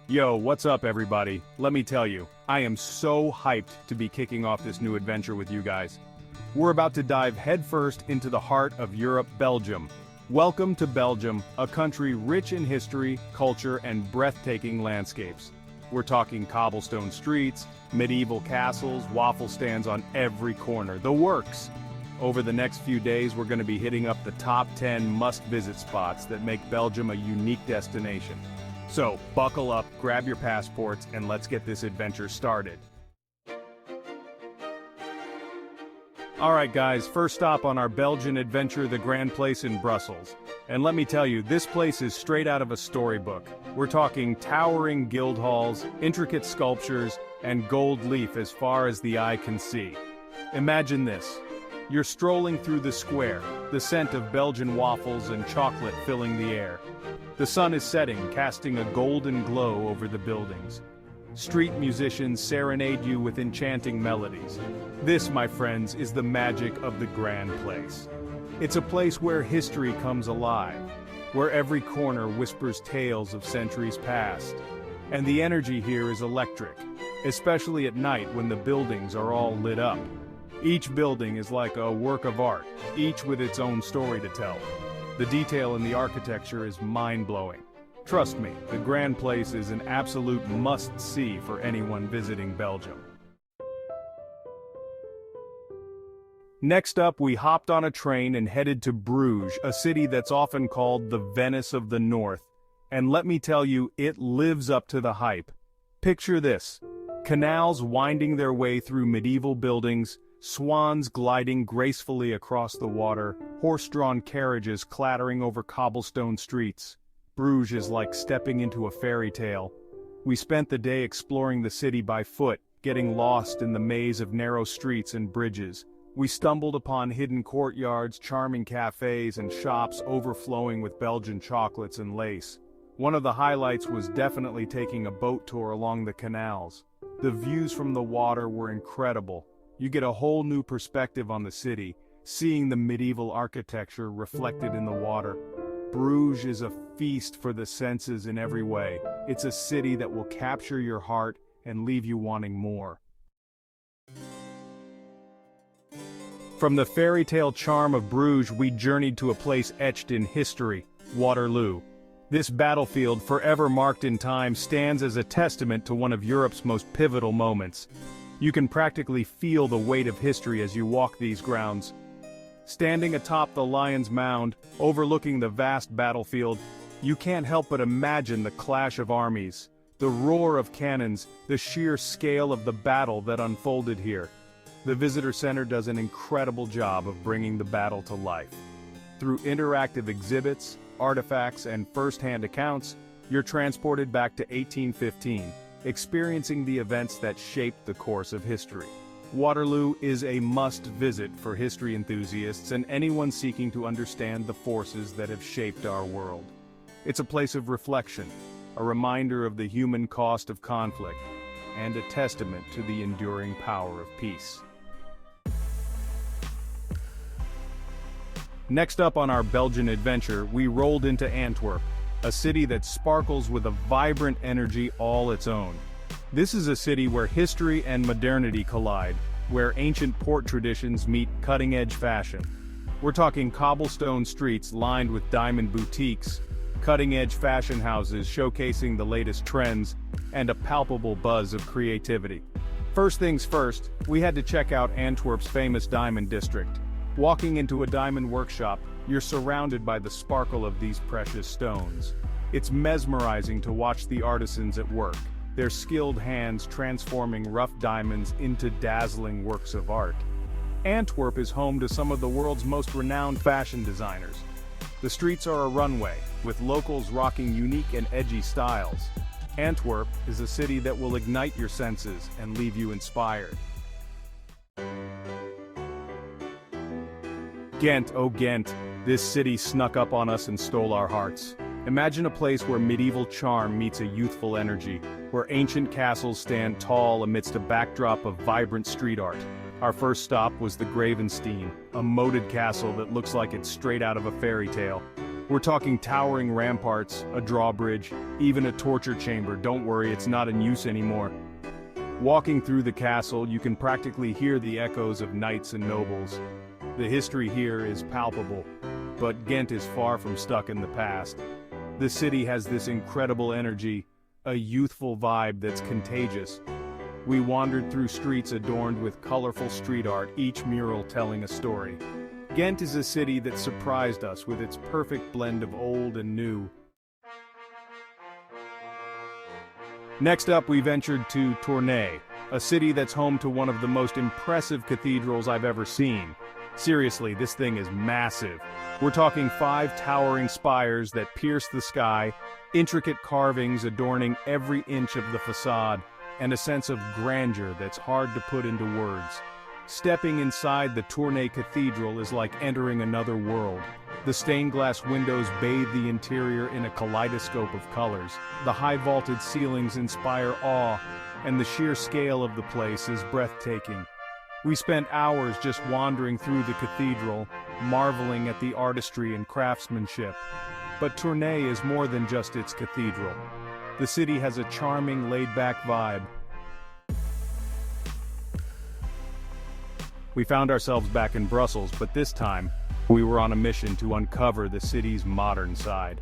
Yo, what's up everybody? Let me tell you, I am so hyped to be kicking off this new adventure with you guys. We're about to dive headfirst into the heart of Europe, Belgium. Welcome to Belgium, a country rich in history, culture, and breathtaking landscapes. We're talking cobblestone streets, medieval castles, waffle stands on every corner, the works. Over the next few days, we're going to be hitting up the top 10 must-visit spots that make Belgium a unique destination. So, buckle up, grab your passports, and let's get this adventure started. Alright guys, first stop on our Belgian adventure, the Grand Place in Brussels. And let me tell you, this place is straight out of a storybook. We're talking towering guild halls, intricate sculptures, and gold leaf as far as the eye can see. Imagine this. You're strolling through the square, the scent of Belgian waffles and chocolate filling the air. The sun is setting, casting a golden glow over the buildings. Street musicians serenade you with enchanting melodies. This, my friends, is the magic of the Grand Place. It's a place where history comes alive, where every corner whispers tales of centuries past. And the energy here is electric, especially at night when the buildings are all lit up. Each building is like a work of art, each with its own story to tell. The detail in the architecture is mind-blowing. Trust me, the Grand Place is an absolute must-see for anyone visiting Belgium. Next up, we hopped on a train and headed to Bruges, a city that's often called the Venice of the North. And let me tell you, it lives up to the hype. Picture this: canals winding their way through medieval buildings, swans gliding gracefully across the water, horse-drawn carriages clattering over cobblestone streets. Bruges is like stepping into a fairy tale. We spent the day exploring the city by foot, getting lost in the maze of narrow streets and bridges. We stumbled upon hidden courtyards, charming cafes, and shops overflowing with Belgian chocolates and lace. One of the highlights was definitely taking a boat tour along the canals. The views from the water were incredible. You get a whole new perspective on the city, seeing the medieval architecture reflected in the water. Bruges is a feast for the senses in every way. It's a city that will capture your heart and leave you wanting more. From the fairy tale charm of Bruges, we journeyed to a place etched in history, Waterloo. This battlefield, forever marked in time, stands as a testament to one of Europe's most pivotal moments. You can practically feel the weight of history as you walk these grounds. Standing atop the Lion's Mound, overlooking the vast battlefield, you can't help but imagine the clash of armies, the roar of cannons, the sheer scale of the battle that unfolded here. The visitor center does an incredible job of bringing the battle to life. Through interactive exhibits, artifacts, and first-hand accounts, you're transported back to 1815, experiencing the events that shaped the course of history. Waterloo is a must-visit for history enthusiasts and anyone seeking to understand the forces that have shaped our world. It's a place of reflection, a reminder of the human cost of conflict, and a testament to the enduring power of peace. Next up on our Belgian adventure, we rolled into Antwerp, a city that sparkles with a vibrant energy all its own. This is a city where history and modernity collide, where ancient port traditions meet cutting-edge fashion. We're talking cobblestone streets lined with diamond boutiques, cutting-edge fashion houses showcasing the latest trends, and a palpable buzz of creativity. First things first, we had to check out Antwerp's famous diamond district. Walking into a diamond workshop, you're surrounded by the sparkle of these precious stones. It's mesmerizing to watch the artisans at work, their skilled hands transforming rough diamonds into dazzling works of art. Antwerp is home to some of the world's most renowned fashion designers. The streets are a runway, with locals rocking unique and edgy styles. Antwerp is a city that will ignite your senses and leave you inspired. Ghent, oh Ghent, this city snuck up on us and stole our hearts. Imagine a place where medieval charm meets a youthful energy, where ancient castles stand tall amidst a backdrop of vibrant street art. Our first stop was the Gravenstein, a moated castle that looks like it's straight out of a fairy tale. We're talking towering ramparts, a drawbridge, even a torture chamber. Don't worry, it's not in use anymore. Walking through the castle, you can practically hear the echoes of knights and nobles. The history here is palpable, but Ghent is far from stuck in the past. The city has this incredible energy, a youthful vibe that's contagious. We wandered through streets adorned with colorful street art, each mural telling a story. Ghent is a city that surprised us with its perfect blend of old and new. Next up, we ventured to Tournai, a city that's home to one of the most impressive cathedrals I've ever seen. Seriously, this thing is massive. We're talking 5 towering spires that pierce the sky, intricate carvings adorning every inch of the facade, and a sense of grandeur that's hard to put into words. Stepping inside the Tournai Cathedral is like entering another world. The stained glass windows bathe the interior in a kaleidoscope of colors. The high vaulted ceilings inspire awe, and the sheer scale of the place is breathtaking. We spent hours just wandering through the cathedral, marveling at the artistry and craftsmanship. But Tournai is more than just its cathedral. The city has a charming, laid-back vibe. We found ourselves back in Brussels, but this time, we were on a mission to uncover the city's modern side.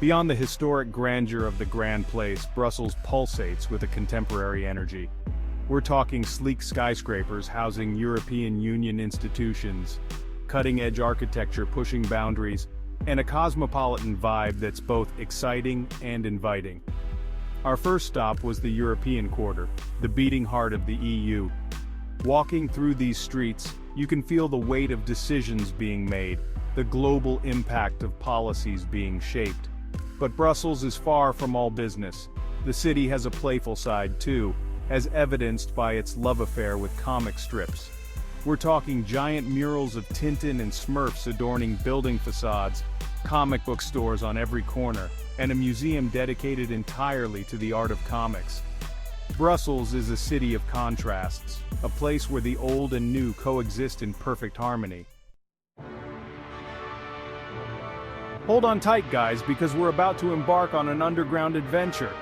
Beyond the historic grandeur of the Grand Place, Brussels pulsates with a contemporary energy. We're talking sleek skyscrapers housing European Union institutions, cutting-edge architecture pushing boundaries, and a cosmopolitan vibe that's both exciting and inviting. Our first stop was the European Quarter, the beating heart of the EU. Walking through these streets, you can feel the weight of decisions being made, the global impact of policies being shaped. But Brussels is far from all business. The city has a playful side too, as evidenced by its love affair with comic strips. We're talking giant murals of Tintin and Smurfs adorning building facades, comic book stores on every corner, and a museum dedicated entirely to the art of comics. Brussels is a city of contrasts, a place where the old and new coexist in perfect harmony. Hold on tight, guys, because we're about to embark on an underground adventure.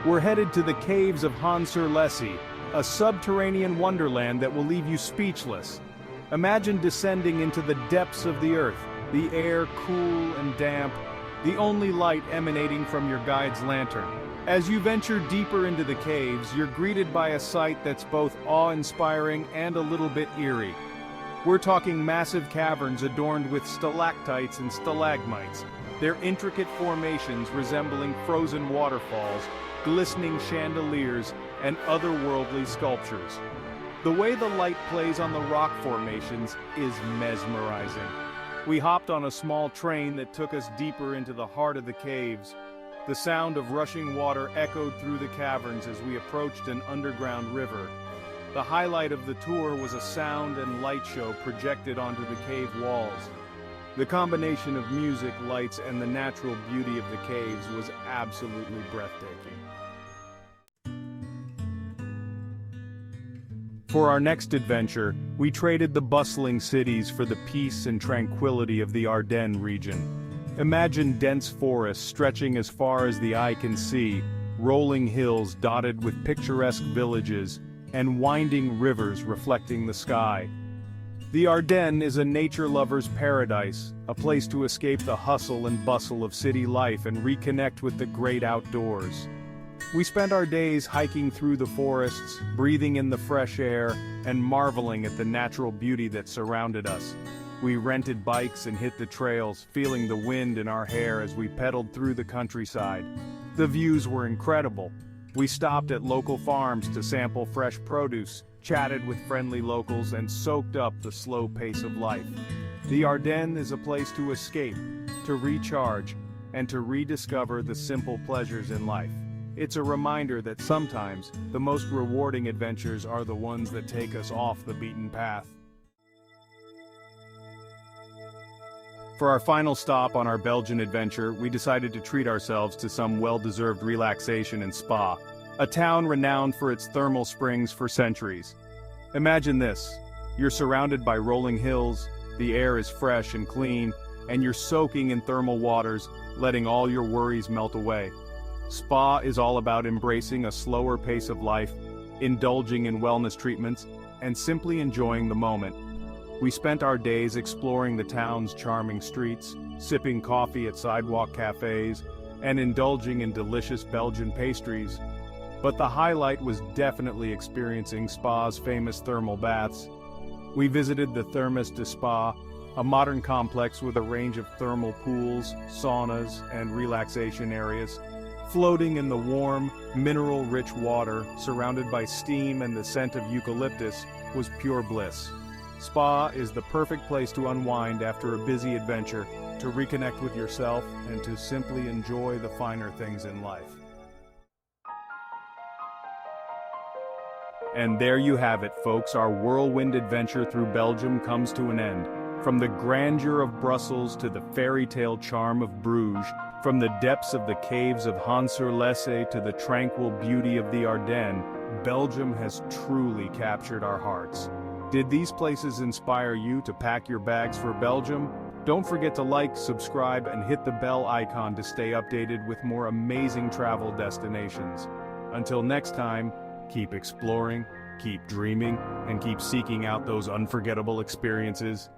We're headed to the caves of Han-sur-Lesse, a subterranean wonderland that will leave you speechless. Imagine descending into the depths of the earth, the air cool and damp, the only light emanating from your guide's lantern. As you venture deeper into the caves, you're greeted by a sight that's both awe-inspiring and a little bit eerie. We're talking massive caverns adorned with stalactites and stalagmites, their intricate formations resembling frozen waterfalls, glistening chandeliers, and otherworldly sculptures. The way the light plays on the rock formations is mesmerizing. We hopped on a small train that took us deeper into the heart of the caves. The sound of rushing water echoed through the caverns as we approached an underground river. The highlight of the tour was a sound and light show projected onto the cave walls. The combination of music, lights, and the natural beauty of the caves was absolutely breathtaking. For our next adventure, we traded the bustling cities for the peace and tranquility of the Ardennes region. Imagine dense forests stretching as far as the eye can see, rolling hills dotted with picturesque villages, and winding rivers reflecting the sky. The Ardennes is a nature lover's paradise, a place to escape the hustle and bustle of city life and reconnect with the great outdoors. We spent our days hiking through the forests, breathing in the fresh air, and marveling at the natural beauty that surrounded us. We rented bikes and hit the trails, feeling the wind in our hair as we pedaled through the countryside. The views were incredible. We stopped at local farms to sample fresh produce, chatted with friendly locals, and soaked up the slow pace of life. The Ardennes is a place to escape, to recharge, and to rediscover the simple pleasures in life. It's a reminder that sometimes the most rewarding adventures are the ones that take us off the beaten path. For our final stop on our Belgian adventure, we decided to treat ourselves to some well-deserved relaxation and spa, a town renowned for its thermal springs for centuries. Imagine this: you're surrounded by rolling hills, the air is fresh and clean, and you're soaking in thermal waters, letting all your worries melt away. Spa is all about embracing a slower pace of life, indulging in wellness treatments, and simply enjoying the moment. We spent our days exploring the town's charming streets, sipping coffee at sidewalk cafes, and indulging in delicious Belgian pastries. But the highlight was definitely experiencing Spa's famous thermal baths. We visited the Thermes de Spa, a modern complex with a range of thermal pools, saunas, and relaxation areas. Floating in the warm, mineral-rich water, surrounded by steam and the scent of eucalyptus, was pure bliss. Spa is the perfect place to unwind after a busy adventure, to reconnect with yourself, and to simply enjoy the finer things in life. And there you have it, folks. Our whirlwind adventure through Belgium comes to an end. From the grandeur of Brussels to the fairy tale charm of Bruges, from the depths of the caves of Hans-sur-Lesse to the tranquil beauty of the Ardennes, Belgium has truly captured our hearts. Did these places inspire you to pack your bags for Belgium? Don't forget to like, subscribe, and hit the bell icon to stay updated with more amazing travel destinations. Until next time, keep exploring, keep dreaming, and keep seeking out those unforgettable experiences.